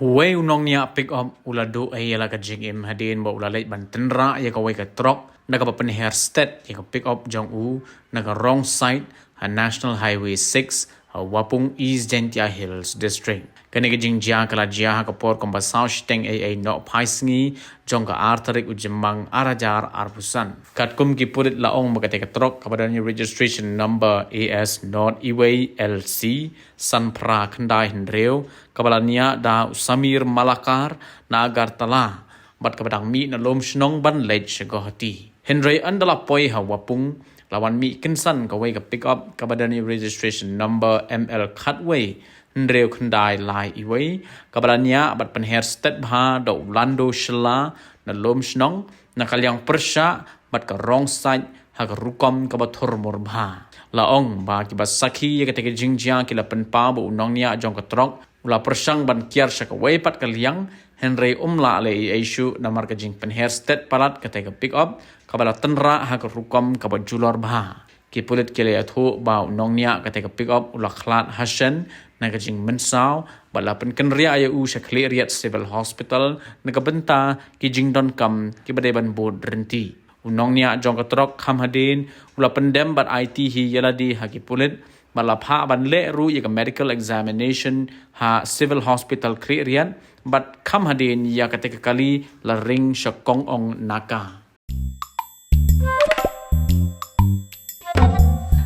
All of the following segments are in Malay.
Way unong niya pick up ulado ay yala ka jing im hadin ba ulalay ban tenra ya ka way ka trok naga papenher state ya ka pick up jong u naga wrong side ha National Highway 6 ha Wapung East Gentia Hills District. Kani ka jing jia kala jia ha ka por kamba South Steng ay no paisingi jong ka arterik ujemang arajar arpusan. Katkum ki purit laong magate ka trok kepada ni registration number AS Not Iway LC Sanpra Kendai Hendreo kabalania da Samir Malakar na agar tala bat kabadang mi na lom snong ban lej gohati. Hendrey andala poi ha Wapung lawan mi kinsan kaway ka pick up kabadani registration number ML Cutway Hendreo Kendai Lai Iway kabalania bat penher stet bha do Lando Shela na lom snong na kalyang persya bat ka wrong side ha ka rukom ka bathor morbha laong ba ki basaki ya kateke jingjia kila penpa bu unong nia jong ka trok ula persang ban kiar saka way pat kalyang Henry umla ale issue namar ka jing penher state palat kateke pick up kabala tenra ha ka rukom ka julor bha ki pulit kile athu ba unong nia kateke pick up ula khlat hasan na ka jing mensau bala pen kenria aya u shakli riat civil hospital na ka benta ki jing don kam ki badai ban bod renti unong nia jong ka trok kham hadin ula pendem bat IT hi yaladi ha ki pulit bala pha ban le ru ya ka medical examination ha civil hospital kriat bat kham hadin ya kateke kali la ring shakong ong naka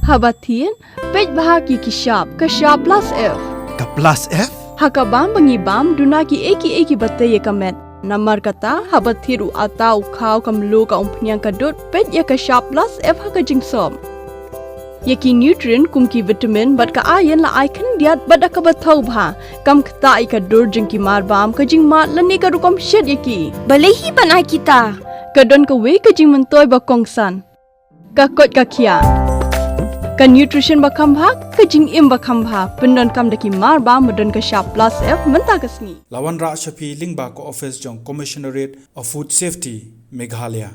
Habatin, pej bahagi kishap, kashap plus F. Ka plus F? Hakabam bangibam dunaki eki bate ye kamet. Namar kata habathiru atau kau kamlu ka umpnyang kadut pej ya kashap plus F haka jingsom. Yaki nutrient kumki vitamin bat ka iron la icon diat bat ka bathau bha kam khta ka dur jingki marbam ka jing mat lani ka rukom shed yaki. Balehi banai kita. Kadon ka we ka jing mentoy ba kongsan. Ka kot ka kia. Ka nutrition bakam bhak ka jing im bakam bha pendon kam daki mar ba modon ka sharp plus F menta kasni Lawan Ra Shafi Lingba ko office jong Commissionerate of Food Safety Meghalaya